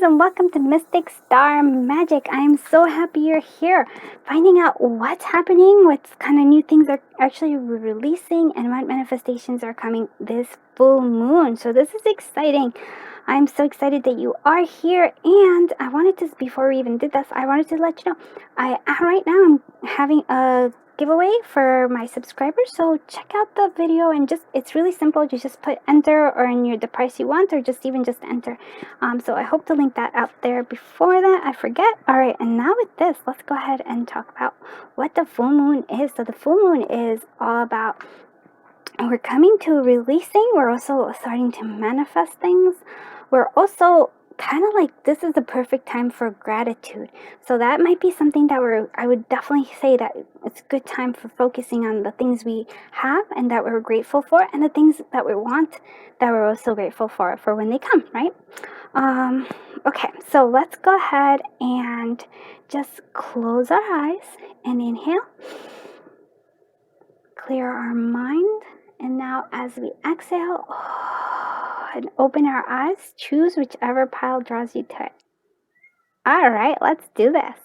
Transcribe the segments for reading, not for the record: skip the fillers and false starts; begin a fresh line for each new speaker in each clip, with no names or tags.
and welcome to Mystic Star Magic. I am so happy you're here, finding out what's happening, what kind of new things are actually releasing, and what manifestations are coming this full moon. So this is exciting. I'm so excited that you are here, and I wanted to, before we even did this, I wanted to let you know, right now I'm having a giveaway for my subscribers, so check out the video and it's really simple. You just put enter or in the price you want, or just enter. So I hope to link that out there before that I forget. All right, and now with this, let's go ahead and talk about what the full moon is. So the full moon is all about, we're coming to releasing, we're also starting to manifest things, we're also kind of like, this is the perfect time for gratitude. So that might be something that I would definitely say that it's a good time for focusing on the things we have and that we're grateful for, and the things that we want that we're also grateful for when they come, right? Okay, so let's go ahead and just close our eyes and inhale, clear our mind, and now as we exhale and open our eyes, choose whichever pile draws you to it. All right, let's do this.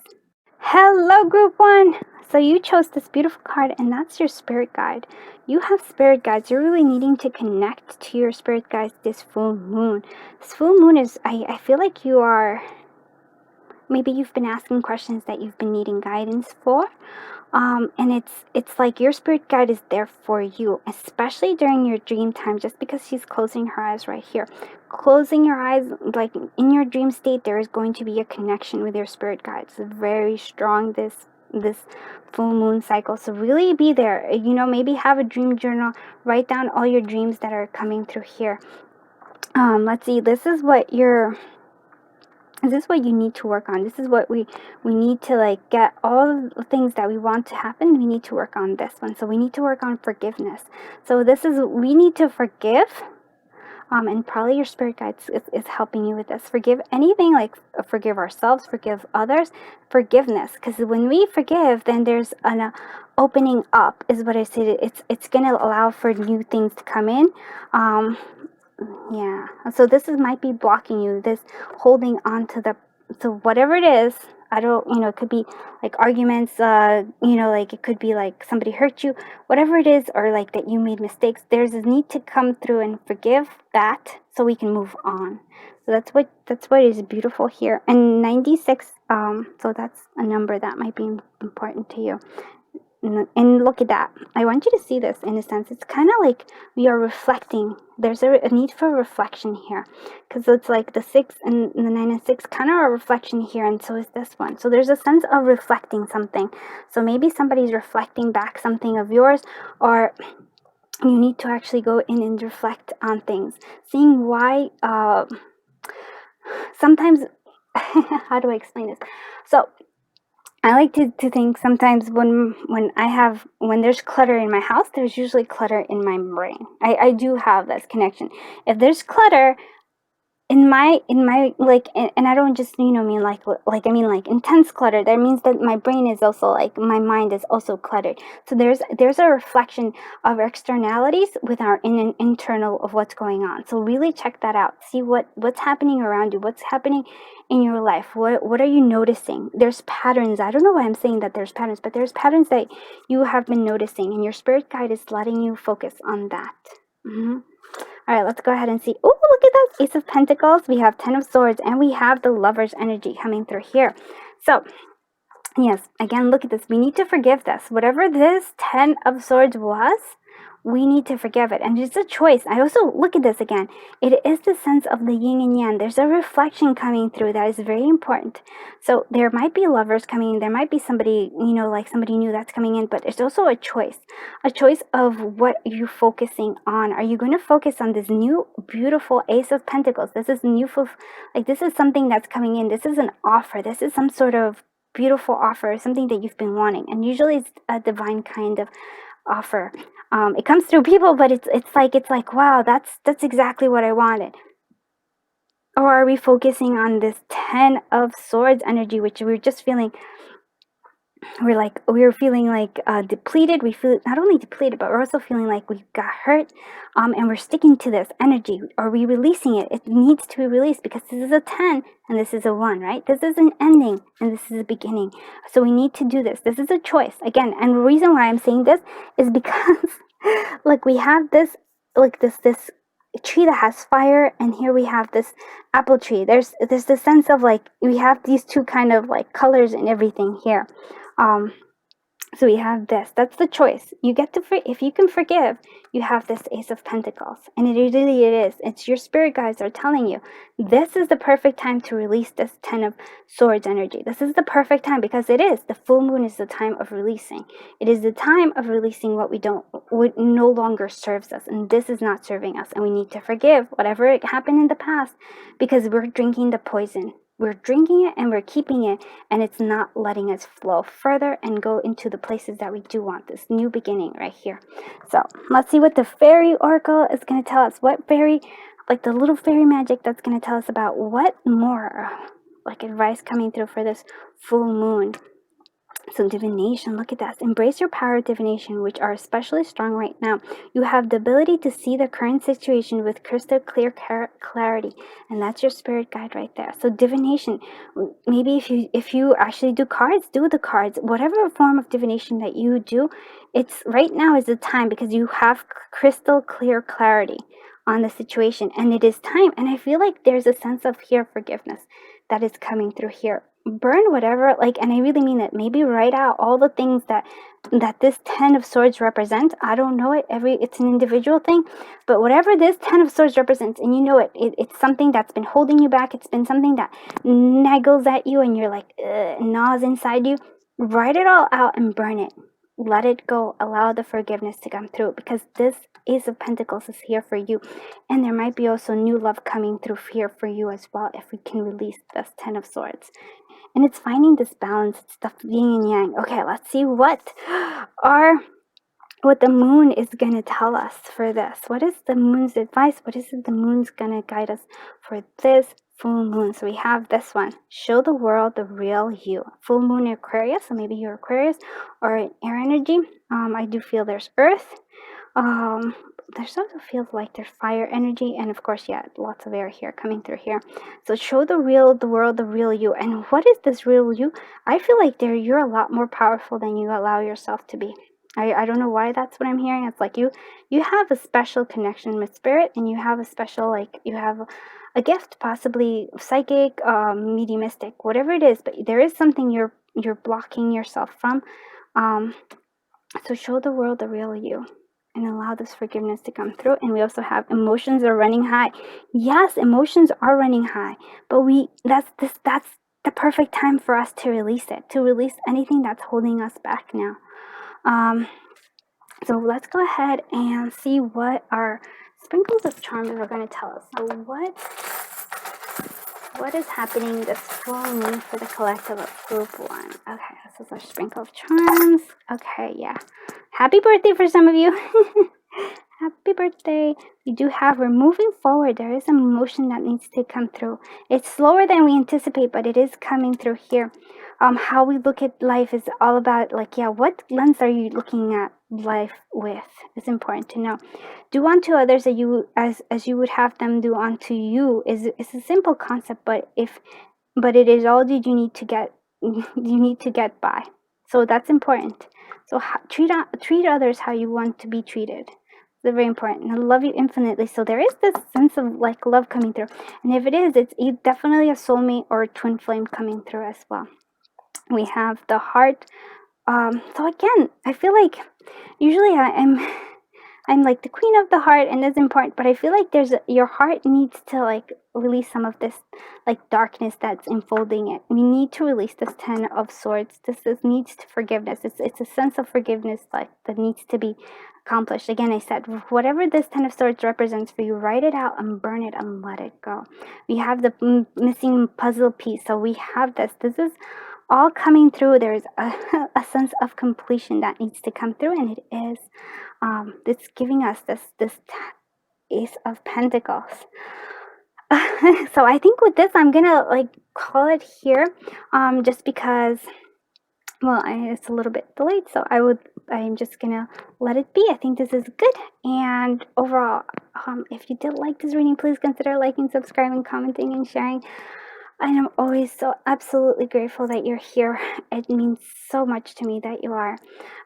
Hello, group one. So you chose this beautiful card, and that's your spirit guide. You have spirit guides. You're really needing to connect to your spirit guides this full moon. This full moon is, I feel like you are, maybe you've been asking questions that you've been needing guidance for. And it's like your spirit guide is there for you, especially during your dream time, just because she's closing her eyes right here. Closing your eyes, like in your dream state, there is going to be a connection with your spirit guides. Very strong this full moon cycle. So really be there. Maybe have a dream journal, write down all your dreams that are coming through here. Let's see, this is what you need to work on. This is what we need to, like, get all the things that we want to happen. We need to work on this one. So we need to work on forgiveness. So we need to forgive. And probably your spirit guides is helping you with this. Forgive anything, like forgive ourselves, forgive others, forgiveness. Because when we forgive, then there's an opening up, is what I said. It's going to allow for new things to come in. Yeah, so this might be blocking you, this holding on to whatever it is. I don't, it could be like arguments, like it could be like somebody hurt you, whatever it is, or like that you made mistakes. There's a need to come through and forgive that so we can move on. So that's what is beautiful here. And 96, so that's a number that might be important to you. And look at that. I want you to see this in a sense. It's kind of like we are reflecting. There's a need for reflection here, because it's like the 6 and the 9 and 6 kind of are a reflection here, and so is this one. So there's a sense of reflecting something. So maybe somebody's reflecting back something of yours, or you need to actually go in and reflect on things, seeing why. Sometimes, how do I explain this? So I like to think sometimes when there's clutter in my house, there's usually clutter in my brain. I do have this connection. If there's clutter in my like, and I don't just mean like I mean like intense clutter, that means that my brain is also, like, my mind is also cluttered. So there's a reflection of externalities with our internal of what's going on. So really check that out. See what's happening around you, what's happening in your life. What are you noticing? There's patterns. I don't know why I'm saying that there's patterns, but there's patterns that you have been noticing, and your spirit guide is letting you focus on that. All right, let's go ahead and see. Oh, look at that. Ace of Pentacles. We have 10 of Swords, and we have the Lover's energy coming through here. So, yes, again, look at this. We need to forgive this. Whatever this 10 of Swords was, we need to forgive it. And it's a choice. I also, look at this again. It is the sense of the yin and yang. There's a reflection coming through that is very important. So there might be lovers coming in. There might be somebody, like somebody new that's coming in. But it's also a choice of what you're focusing on. Are you going to focus on this new, beautiful Ace of Pentacles? This is new, this is something that's coming in. This is an offer. This is some sort of beautiful offer, something that you've been wanting. And usually it's a divine kind of offer. It comes through people, but it's like wow, that's exactly what I wanted. Or are we focusing on this 10 of Swords energy, which we're just feeling we're feeling like depleted. We feel not only depleted, but we're also feeling like we got hurt, and we're sticking to this energy. Are we releasing it? It needs to be released, because this is a 10 and this is a 1, right? This is an ending and this is a beginning. So we need to do this. This is a choice again. And the reason why I'm saying this is because like we have this, like this tree that has fire, and here we have this apple tree. There's this sense of like we have these two kind of like colors and everything here. So we have this. That's the choice. You get to if you can forgive, you have this Ace of Pentacles, and it really it is. It's your spirit guides are telling you this is the perfect time to release this 10 of Swords energy. This is the perfect time, because it is. The full moon is the time of releasing. It is the time of releasing what no longer serves us, and this is not serving us, and we need to forgive whatever happened in the past, because we're drinking the poison. We're drinking it and we're keeping it, and it's not letting us flow further and go into the places that we do want, this new beginning right here. So let's see what the Fairy Oracle is going to tell us. What fairy, like the little fairy magic that's going to tell us about what more, like advice coming through for this full moon. So divination, look at that. Embrace your power of divination, which are especially strong right now. You have the ability to see the current situation with crystal clear clarity, and that's your spirit guide right there. So divination, maybe if you actually do cards, do the cards. Whatever form of divination that you do, it's right now is the time, because you have crystal clear clarity on the situation, and it is time. And I feel like there's a sense of here forgiveness that is coming through here. Burn whatever, like, and I really mean it. Maybe write out all the things that this 10 of Swords represent. I don't know it. It's an individual thing, but whatever this 10 of Swords represents, and you know it's something that's been holding you back. It's been something that naggles at you, and you're like gnaws inside you. Write it all out and burn it. Let it go. Allow the forgiveness to come through, because this Ace of Pentacles is here for you, and there might be also new love coming through here for you as well, if we can release this 10 of Swords. And it's finding this balance. It's the yin and yang. Okay, let's see what the moon is going to tell us for this. What is the moon's advice? What is it the moon's going to guide us for this full moon? So we have this one. Show the world the real you. Full moon Aquarius. So maybe you're Aquarius or an air energy. I do feel there's earth. There's also feels like there's fire energy, and of course, yeah, lots of air here coming through here. So show the world the real you. And what is this real you? I feel like you're a lot more powerful than you allow yourself to be. I don't know why that's what I'm hearing. It's like you have a special connection with spirit, and you have a special, like, you have a gift, possibly psychic, mediumistic, whatever it is, but there is something you're blocking yourself from. So show the world the real you, and allow this forgiveness to come through. And we also have emotions are running high. Yes, emotions are running high, but that's the perfect time for us to release it, to release anything that's holding us back now. So let's go ahead and see what our sprinkles of charms are going to tell us. So what is happening this full moon for the collective of group 1? Okay, this is our sprinkle of charms. Okay, yeah. Happy birthday for some of you. Happy birthday. We're moving forward. There is an emotion that needs to come through. It's slower than we anticipate, but it is coming through here. How we look at life is all about, like, yeah, what lens are you looking at life with? It's important to know. Do unto others that you as you would have them do unto you is a simple concept, but it is all that you need to get by. So that's important. So treat others how you want to be treated. It's very important. And I love you infinitely. So there is this sense of like love coming through, and if it is, it's definitely a soulmate or a twin flame coming through as well. We have the heart. So again, I feel like usually I'm like the queen of the heart, and that's important, but I feel like your heart needs to like release some of this like darkness that's enfolding it. We need to release this 10 of Swords. This needs to forgiveness. It's a sense of forgiveness like that needs to be accomplished. Again, I said, whatever this 10 of Swords represents for you, write it out and burn it and let it go. We have the missing puzzle piece. So we have this is all coming through. There's a sense of completion that needs to come through, and it is it's giving us this Ace of Pentacles. So I think with this I'm gonna like call it here, just because well, it's a little bit delayed, so I'm just gonna let it be. I think this is good. And overall, if you did like this reading, please consider liking, subscribing, commenting, and sharing. I am always so absolutely grateful that you're here. It means so much to me that you are.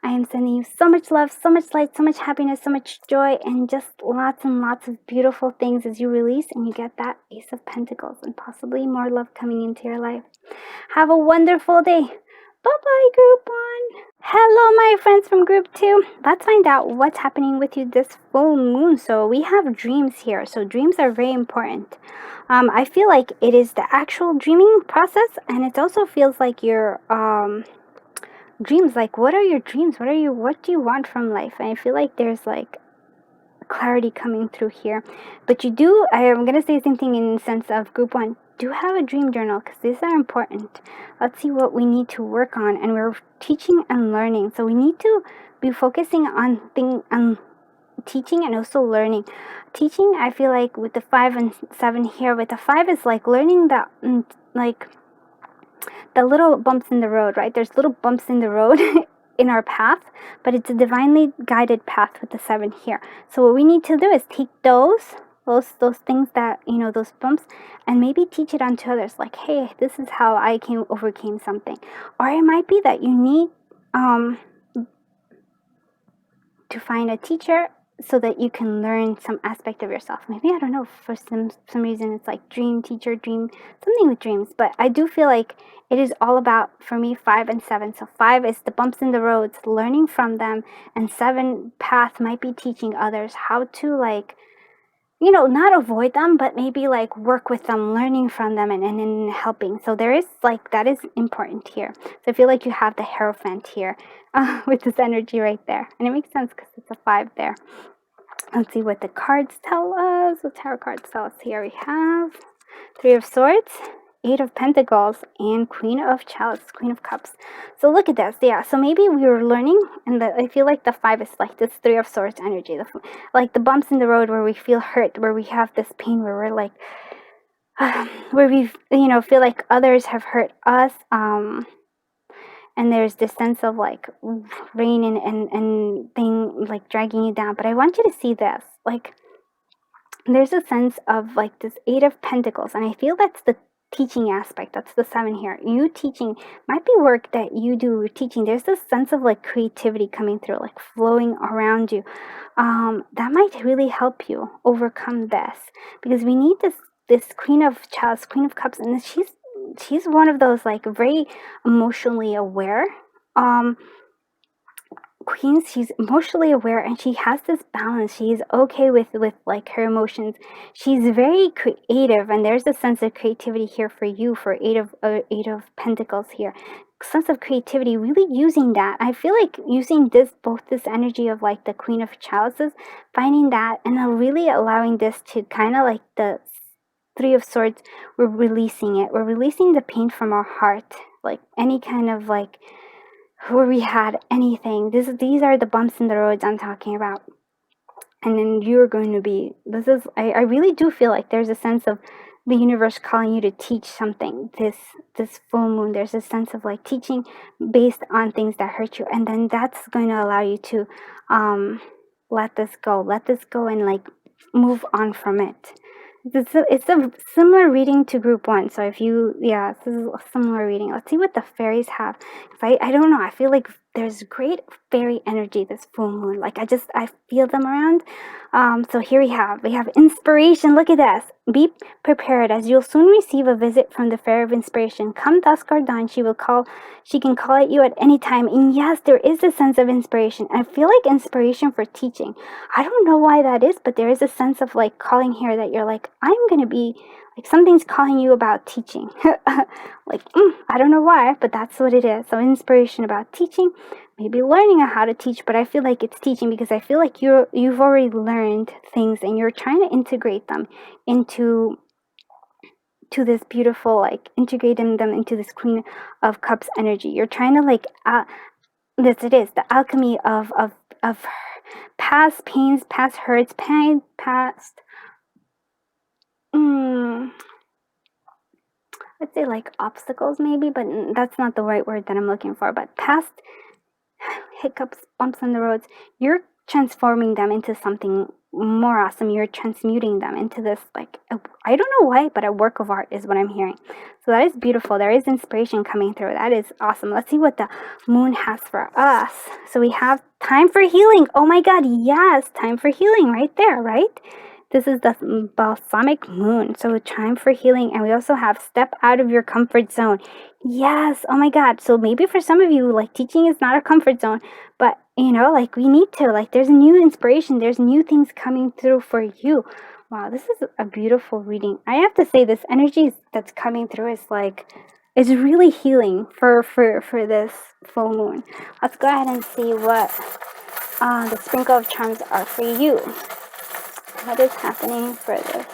I am sending you so much love, so much light, so much happiness, so much joy, and just lots and lots of beautiful things as you release and you get that Ace of Pentacles and possibly more love coming into your life. Have a wonderful day. Bye-bye, Group 1. Hello, my friends from Group 2. Let's find out what's happening with you this full moon. So we have dreams here. So dreams are very important. I feel like it is the actual dreaming process, and it also feels like your dreams. Like, what are your dreams? What do you want from life? And I feel like there's like clarity coming through here. But you do, I'm going to say the same thing in the sense of Group 1. Do have a dream journal, because these are important. Let's see what we need to work on. And we're teaching and learning. So we need to be focusing on teaching and also learning. Teaching, I feel like with the 5 and 7 here, with the 5 is like learning that, like the little bumps in the road, right? There's little bumps in the road in our path, but it's a divinely guided path with the 7 here. So what we need to do is take those things that, you know, those bumps, and maybe teach it onto others. Like, hey, this is how I overcame something. Or it might be that you need to find a teacher so that you can learn some aspect of yourself. Maybe, I don't know, for some reason it's like dream teacher, dream, something with dreams. But I do feel like it is all about, for me, 5 and 7. So 5 is the bumps in the roads, learning from them, and 7 path might be teaching others how to, like, you know, not avoid them, but maybe like work with them, learning from them, and helping. So there is like, that is important here. So I feel like you have the Hierophant here with this energy right there. And it makes sense because it's a 5 there. Let's see what the cards tell us. What tarot cards tell us here? We have 3 of Swords, 8 of Pentacles, and Queen of Chalice, Queen of Cups. So look at this. Yeah, so maybe we were learning, and I feel like the 5 is like this 3 of Swords energy. Like the bumps in the road where we feel hurt, where we have this pain, where we're like, where we, you know, feel like others have hurt us. And there's this sense of like rain and thing like dragging you down. But I want you to see this. Like, there's a sense of like this 8 of Pentacles, and I feel that's the teaching aspect. That's the 7 here. You teaching might be work that you do teaching. There's this sense of like creativity coming through, like flowing around you. That might really help you overcome this, because we need this Queen of Chalice, Queen of Cups, and she's one of those like very emotionally aware queens. She's emotionally aware, and she has this balance. She's okay with like her emotions. She's very creative, and there's a sense of creativity here for you, for 8 of Pentacles here. Sense of creativity, really using that. I feel like using both this energy of like the Queen of Chalices, finding that, and really allowing this to kind of like the 3 of Swords. We're releasing it. We're releasing the pain from our heart, like any kind of like where we had anything. These are the bumps in the roads I'm talking about. And then you're going to be, I really do feel like there's a sense of the universe calling you to teach something this full moon. There's a sense of like teaching based on things that hurt you, and then that's going to allow you to let this go and like move on from it. It's a similar reading to Group 1. So if you, yeah, this is a similar reading. Let's see what the fairies have. I don't know. I feel like there's great fairy energy this full moon. Like I feel them around. So here we have inspiration. Look at this. Be prepared, as you'll soon receive a visit from the fairy of inspiration. Come dusk or dawn, she can call at you at any time. And yes, there is a sense of inspiration. I feel like inspiration for teaching. I don't know why that is, but there is a sense of like calling here that you're like, I'm going to be like, something's calling you about teaching. Like, I don't know why, but that's what it is. So inspiration about teaching, maybe learning how to teach, but I feel like it's teaching because I feel like you've already learned things and you're trying to integrate them into this beautiful, like integrating them into this Queen of Cups energy. You're trying to like, it is the alchemy of past pains, past hurts, past let's say like obstacles maybe, but that's not the right word that I'm looking for, but past hiccups, bumps on the roads, you're transforming them into something more awesome. You're transmuting them into this, like, I don't know why, but a work of art is what I'm hearing. So that is beautiful. There is inspiration coming through. That is awesome. Let's see what the moon has for us. So we have time for healing. Oh my God, yes, time for healing right there, right? This is the balsamic moon. So time for healing. And we also have step out of your comfort zone. Yes. Oh my God. So maybe for some of you, like, teaching is not a comfort zone, but you know, like, we need to, like, there's new inspiration. There's new things coming through for you. Wow. This is a beautiful reading. I have to say, this energy that's coming through is like, is really healing for this full moon. Let's go ahead and see what the sprinkle of charms are for you. What is happening for this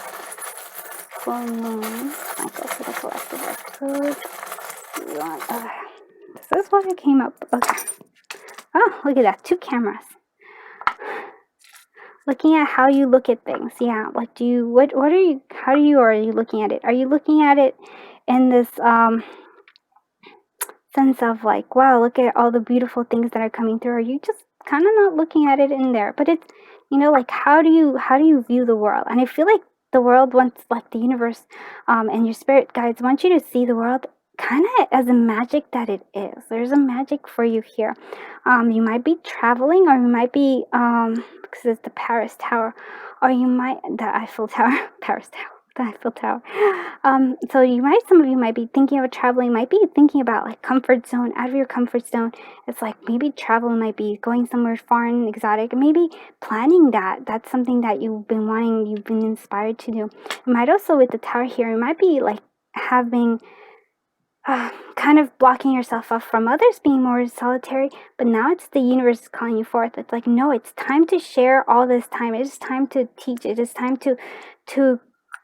full moon? I go for the collective episode. Okay. This is what it came up. Okay. Oh, look at that. 2 cameras. Looking at how you look at things. Yeah. Like, do you, what are you, how do you, or are you looking at it? Are you looking at it in this, sense of like, wow, look at all the beautiful things that are coming through? Are you just kind of not looking at it in there? But it's, you know, like, how do you view the world? And I feel like the world wants, like, the universe, and your spirit guides want you to see the world kind of as a magic that it is. There's a magic for you here. You might be traveling, or you might be, because it's the Paris Tower, or you might, the Eiffel Tower, Paris Tower. The Eiffel Tower. So some of you might be thinking about traveling, might be thinking about, like, comfort zone, out of your comfort zone. It's like maybe travel might be going somewhere foreign, exotic, maybe planning that. That's something that you've been wanting, you've been inspired to do. You might also, with the tower here, you might be like having kind of blocking yourself off from others, being more solitary, but now it's the universe calling you forth. It's like, no, it's time to share all this time. It is time to teach. It is time to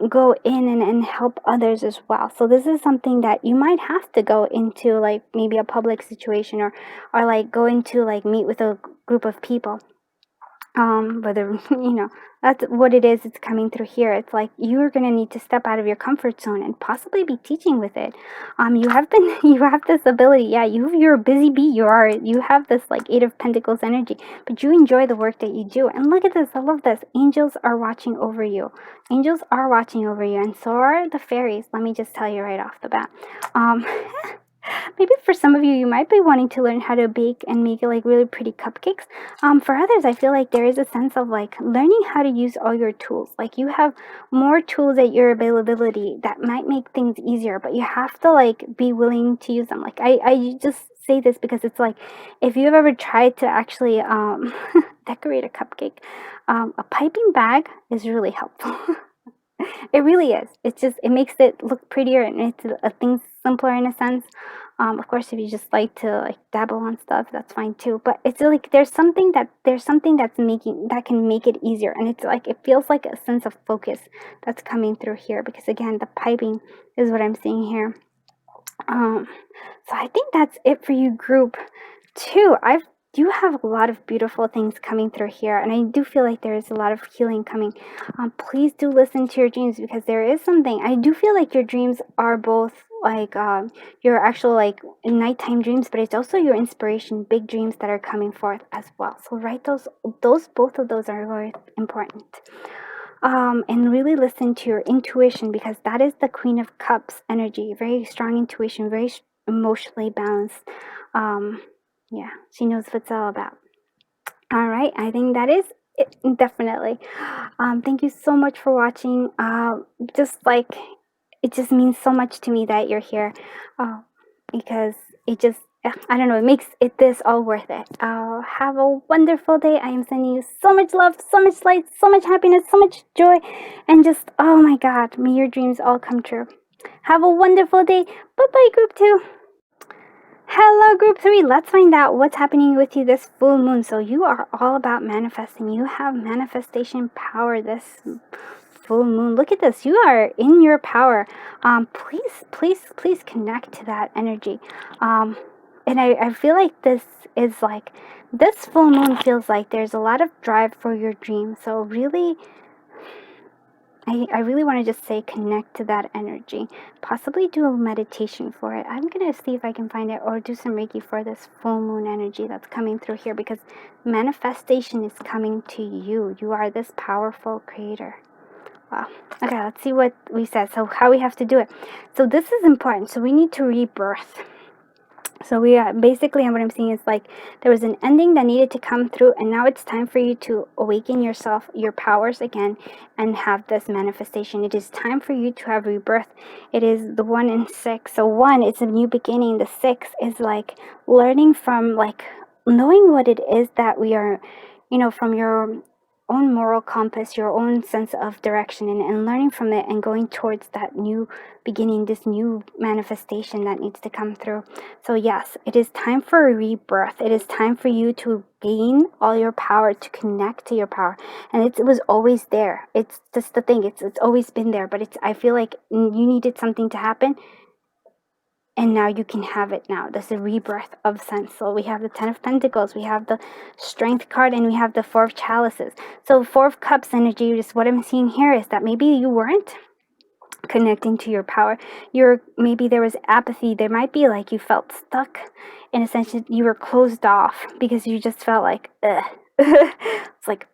go in and help others as well. So this is something that you might have to go into, like, maybe a public situation, or like go into, like, meet with a group of people. Whether, you know, that's what it is. It's coming through here. It's like you're going to need to step out of your comfort zone and possibly be teaching with it. You have this ability. Yeah, you're a busy bee. You have this, like, 8 of Pentacles energy, but you enjoy the work that you do. And look at this. I love this. Angels are watching over you. Angels are watching over you, and so are the fairies. Let me just tell you right off the bat. Maybe for some of you, you might be wanting to learn how to bake and make, like, really pretty cupcakes. For others, I feel like there is a sense of, like, learning how to use all your tools. Like, you have more tools at your availability that might make things easier, but you have to, like, be willing to use them. Like, I just say this because it's like, if you've ever tried to actually decorate a cupcake, a piping bag is really helpful. It really is. It makes it look prettier, and it's things simpler in a sense. Of course, if you just like to, like, dabble on stuff, that's fine too. But it's like there's something that can make it easier, and it's like it feels like a sense of focus that's coming through here, because again, the piping is what I'm seeing here. So I think that's it for you, group 2. I do have a lot of beautiful things coming through here, and I do feel like there is a lot of healing coming. Please do listen to your dreams, because there is something. I do feel like your dreams are both, like, your actual, like, nighttime dreams, but it's also your inspiration, big dreams that are coming forth as well. So write both of those are very important. And really listen to your intuition, because that is the Queen of Cups energy. Very strong intuition, very emotionally balanced. Yeah, she knows what it's all about. All right, I think that is it, definitely. Thank you so much for watching. Just like, it just means so much to me that you're here, because it just, I don't know, it makes this all worth it. Have a wonderful day. I am sending you so much love, so much light, so much happiness, so much joy, and just, oh my God, may your dreams all come true. Have a wonderful day. Bye-bye, group 2. Hello, group 3. Let's find out what's happening with you this full moon. So you are all about manifesting. You have manifestation power this full moon. Look at this. You are in your power. Please connect to that energy. And I feel like this full moon feels like there's a lot of drive for your dream. So really, I really want to just say connect to that energy. Possibly do a meditation for it. I'm going to see if I can find it, or do some Reiki for this full moon energy that's coming through here, because manifestation is coming to you. You are this powerful creator. Wow. Okay, let's see what we said. So how we have to do it. So this is important. So we need to rebirth. So we are basically, what I'm seeing is like there was an ending that needed to come through, and now it's time for you to awaken yourself, your powers again, and have this manifestation. It is time for you to have rebirth. It is the 1 and 6. So 1, it's a new beginning. The 6 is like learning from, like, knowing what it is that we are, from your own moral compass, your own sense of direction, and learning from it and going towards that new beginning, this new manifestation that needs to come through. So yes, it is time for a rebirth. It is time for you to gain all your power, to connect to your power. And it was always there. It's just the thing. It's always been there. But I feel like you needed something to happen. And now you can have it now. This is a rebirth of sense. So we have the 10 of Pentacles, we have the Strength card, and we have the 4 of Chalices. So 4 of Cups energy, just what I'm seeing here is that maybe you weren't connecting to your power. Maybe there was apathy. There might be like you felt stuck, in a sense that you were closed off because you just felt like it's like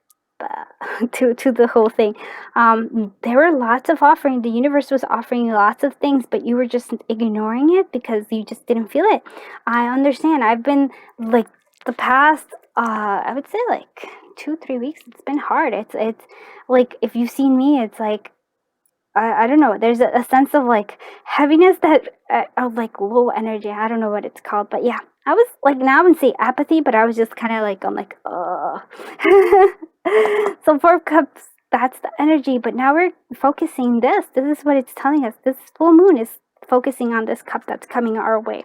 to the whole thing. There were lots of offering. The universe was offering you lots of things, but you were just ignoring it because you just didn't feel it. I understand. I've been like the past I would say like 2-3 weeks, it's been hard. It's like, if you've seen me, it's like I don't know. There's a sense of like heaviness that of like low energy. I don't know what it's called, but yeah, I was like, now I wouldn't say apathy, but I was just kind of like, I'm like, So 4 of Cups, that's the energy. But now we're focusing this. This is what it's telling us. This full moon is focusing on this cup that's coming our way,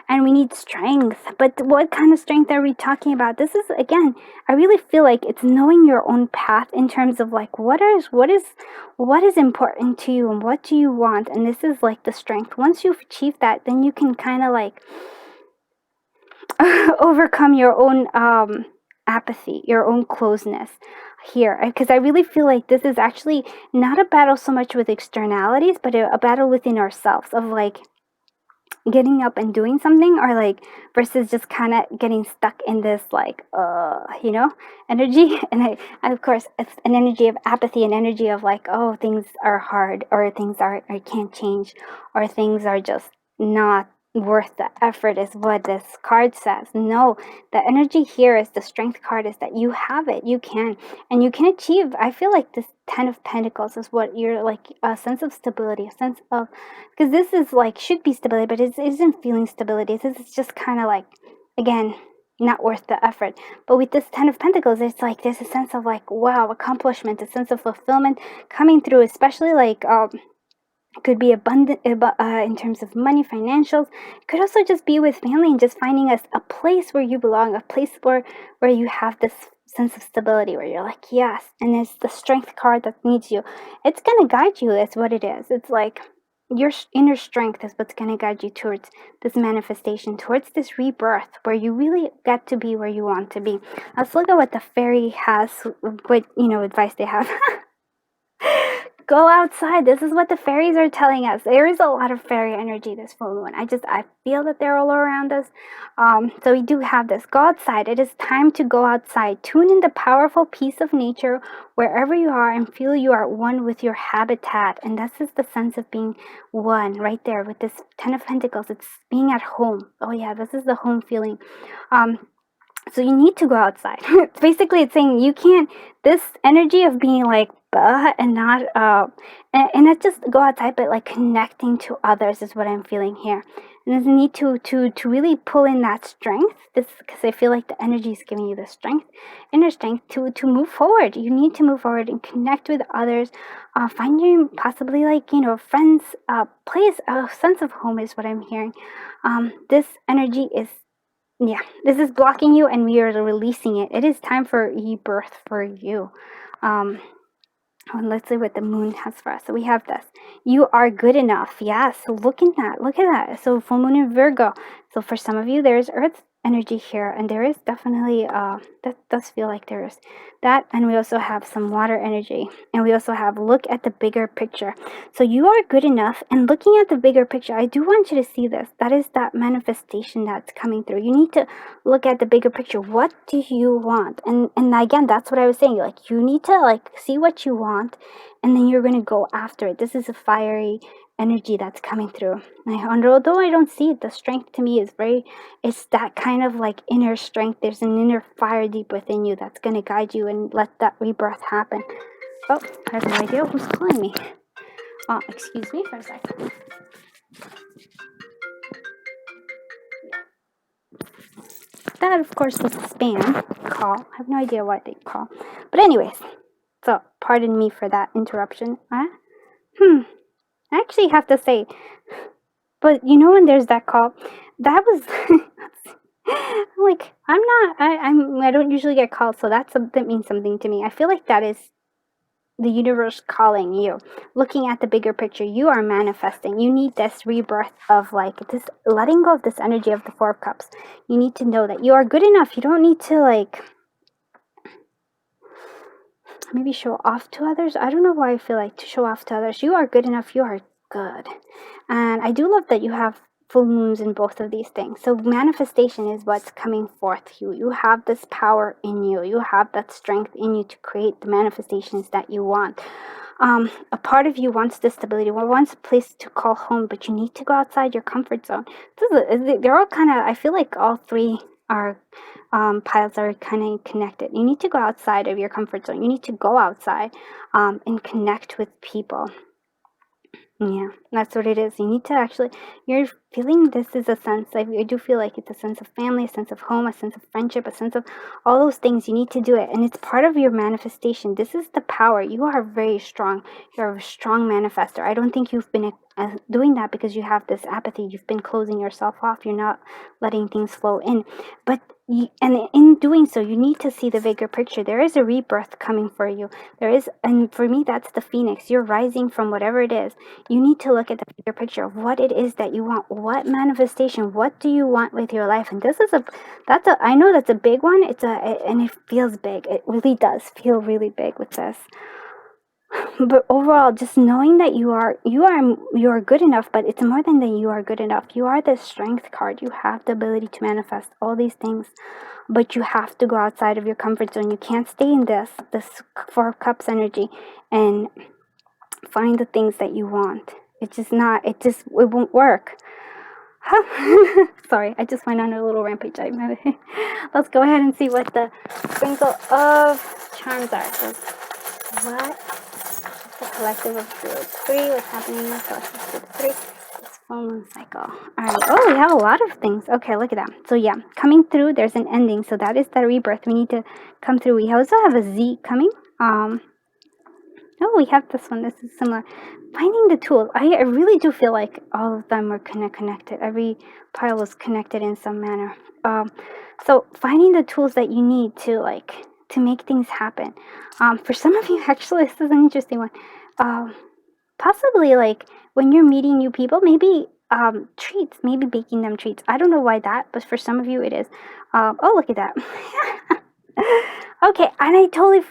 and we need strength. But what kind of strength are we talking about? This is, again, I really feel like it's knowing your own path in terms of like what is important to you and what do you want. And this is like the strength. Once you've achieved that, then you can kind of like overcome your own apathy, your own closeness here, because I really feel like this is actually not a battle so much with externalities, but a battle within ourselves, of like getting up and doing something, or like versus just kind of getting stuck in this like energy. And I of course, it's an energy of apathy, an energy of like, oh, things are hard, or things I can't change, or things are just not worth the effort, is what this card says. No, the energy here is the Strength card, is that you have it, you can, and you can achieve. I feel like this 10 of Pentacles is what you're like, a sense of stability, a sense of, because this is like, should be stability, but it isn't feeling stability. This is just kind of like, again, not worth the effort. But with this 10 of Pentacles, it's like there's a sense of like, wow, accomplishment, a sense of fulfillment coming through, especially like could be abundant in terms of money, financials. It could also just be with family, and just finding a place where you belong, a place where you have this sense of stability, where you're like, yes. And it's the Strength card that needs you. It's going to guide you. That's what it is. It's like your inner strength is what's going to guide you towards this manifestation, towards this rebirth, where you really get to be where you want to be. Let's look at what the fairy has, what advice they have. Go outside. This is what the fairies are telling us. There is a lot of fairy energy this full moon. I feel that they're all around us. So we do have this. Go outside. It is time to go outside. Tune in the powerful peace of nature wherever you are, and feel you are one with your habitat. And this is the sense of being one right there with this 10 of Pentacles. It's being at home. Oh yeah, this is the home feeling. So you need to go outside. Basically, it's saying you can't, this energy of being like, and not, and not just go outside, but like connecting to others is what I'm feeling here. And there's a need to really pull in that strength, because I feel like the energy is giving you the strength, inner strength to move forward. You need to move forward and connect with others, find your possibly like, friends, place, a sense of home is what I'm hearing. This energy is, yeah, this is blocking you, and we are releasing it. It is time for rebirth for you. Let's see what the moon has for us. So we have this. You are good enough. Yes. So look at that. Look at that. So full moon in Virgo. So for some of you, there's Earth energy here, and there is definitely that does feel like there is that. And we also have some water energy, and we also have look at the bigger picture. So you are good enough, and looking at the bigger picture, I do want you to see this. That is that manifestation that's coming through. You need to look at the bigger picture. What do you want? And again, that's what I was saying, like you need to like see what you want, and then you're going to go after it. This is a fiery energy that's coming through. Although I don't see it, the strength to me is it's that kind of like inner strength. There's an inner fire deep within you that's going to guide you and let that rebirth happen. Oh, I have no idea who's calling me. Oh, excuse me for a second. That, of course, was a spam call. I have no idea why they call. But anyways, so pardon me for that interruption. I actually have to say, but you know when there's that call, that was like I don't usually get called, so that means something to me. I feel like that is the universe calling you, looking at the bigger picture. You are manifesting. You need this rebirth of like this, letting go of this energy of the Four of Cups. You need to know that you are good enough. You don't need to like maybe show off to others. I don't know why I feel like to show off to others. You are good enough. You are good. And I do love that you have full moons in both of these things. So manifestation is what's coming forth. You have this power in you. You have that strength in you to create the manifestations that you want. A part of you wants the stability, wants a place to call home, but you need to go outside your comfort zone. They're all kind of, I feel like all three are piles are kind of connected. You need to go outside of your comfort zone. You need to go outside and connect with people. Yeah, that's what it is. You need to actually, you're feeling this is a sense, I do feel like it's a sense of family, a sense of home, a sense of friendship, a sense of all those things. You need to do it. And it's part of your manifestation. This is the power. You are very strong. You're a strong manifester. I don't think you've been doing that because you have this apathy. You've been closing yourself off. You're not letting things flow in. But and in doing so, you need to see the bigger picture. There is a rebirth coming for you. There is, and for me, that's the phoenix. You're rising from whatever it is. You need to look at the bigger picture of what it is that you want. What manifestation? What do you want with your life? And this is I know that's a big one. And it feels big. It really does feel really big with this. But overall, just knowing that you are good enough, but it's more than that. You are good enough. You are the strength card. You have the ability to manifest all these things, but you have to go outside of your comfort zone. You can't stay in this Four of Cups energy and find the things that you want. It won't work. Sorry, I just went on a little rampage. Let's go ahead and see what the Sprinkle of Charms are. So what the collective of Druid 3, what's happening in the collective of Druid 3, this full moon cycle. Alright, oh, we have a lot of things. Okay, look at that. So yeah, coming through, there's an ending. So that is the rebirth. We need to come through. We also have a Z coming. Oh, we have this one. This is similar. Finding the tool. I really do feel like all of them were connected. Every pile was connected in some manner. So finding the tools that you need to make things happen. For some of you, actually, this is an interesting one. Possibly like when you're meeting new people, maybe treats, maybe baking them treats. I don't know why that, but for some of you it is. Oh, look at that. Okay, and I totally,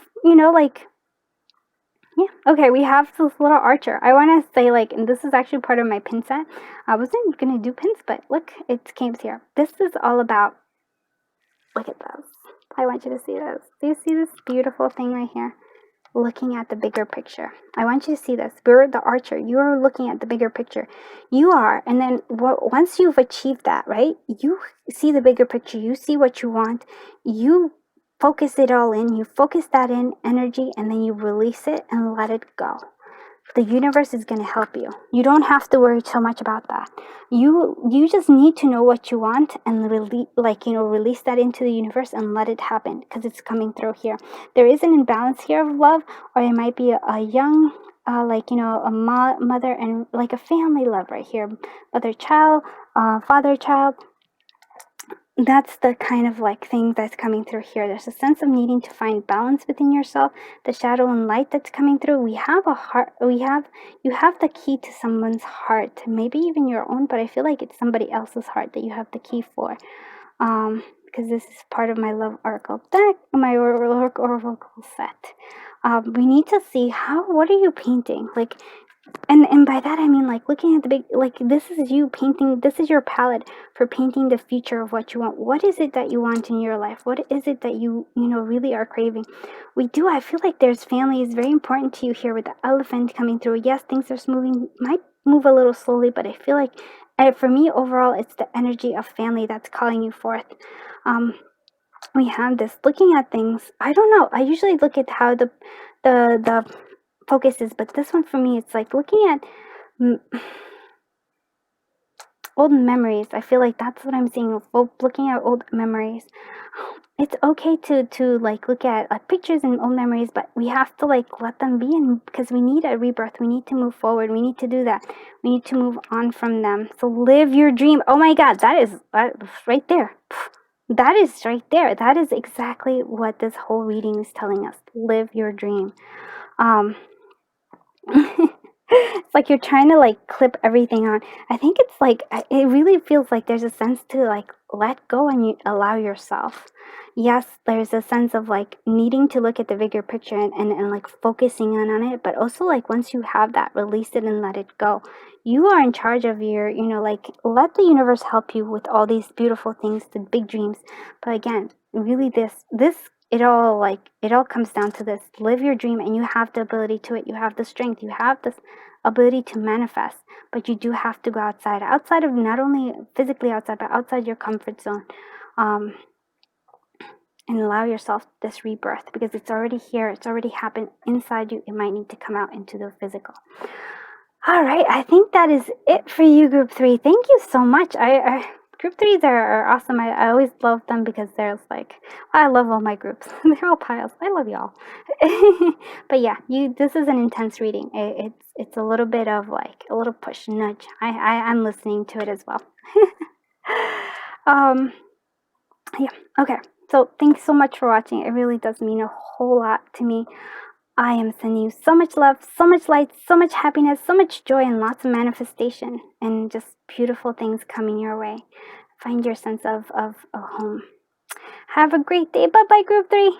yeah, okay, we have this little archer. I want to say, and this is actually part of my pin set. I wasn't going to do pins, but look, it came here. This is all about, look at this. I want you to see this. Do you see this beautiful thing right here? Looking at the bigger picture. I want you to see this. We're the archer. You are looking at the bigger picture. You are, and then once you've achieved that, right? You see the bigger picture. You see what you want. You focus it all in. You focus that in energy, and then you release it and let it go. The universe is going to help you. You don't have to worry so much about that. You just need to know what you want and release that into the universe and let it happen, because it's coming through here. There is an imbalance here of love, or it might be a young, a mother and like a family love right here. Mother-child, father-child. That's the kind of thing that's coming through here. There's a sense of needing to find balance within yourself, the shadow and light that's coming through. We have a heart. You have the key to someone's heart, maybe even your own, but I feel like it's somebody else's heart that you have the key for. because this is part of my Love Oracle deck, my Oracle set. We need to see what are you painting? Like, and by that I mean like looking at the big, like this is you painting, this is your palette for painting the future of what you want. What is it that you want in your life? What is it that you really are craving? I feel like there's family is very important to you here with the elephant coming through. Yes, things are moving, might move a little slowly, but I feel like for me overall it's the energy of family that's calling you forth. We have this looking at things. I don't know, I usually look at how the focus is, but this one for me it's like looking at old memories. I feel like that's what I'm seeing, looking at old memories. It's okay to like look at pictures and old memories, but we have to like let them be in, because we need a rebirth. We need to move forward. We need to do that. We need to move on from them. So live your dream. Oh my God, that is right there. That is right there. That is exactly what this whole reading is telling us. Live your dream. It's like you're trying to like clip everything on. I think it's like, it really feels like there's a sense to like let go and you allow yourself. Yes, there's a sense of like needing to look at the bigger picture and like focusing on it, but also like once you have that, release it and let it go. You are in charge of your, like let the universe help you with all these beautiful things, the big dreams. But again, really it all comes down to this. Live your dream, and you have the ability to it. You have the strength. You have this ability to manifest, but you do have to go outside of, not only physically outside, but outside your comfort zone, and allow yourself this rebirth, because it's already here. It's already happened inside you. It might need to come out into the physical. All right, I think that is it for you, group 3. Thank you so much. Group 3s are awesome. I always love them because there's like, I love all my groups. They're all piles. I love y'all. But yeah, this is an intense reading. It's a little bit of like a little push, nudge. I'm listening to it as well. Yeah, okay. So thanks so much for watching. It really does mean a whole lot to me. I am sending you so much love, so much light, so much happiness, so much joy, and lots of manifestation, and just beautiful things coming your way. Find your sense of a home. Have a great day. Bye-bye, group 3.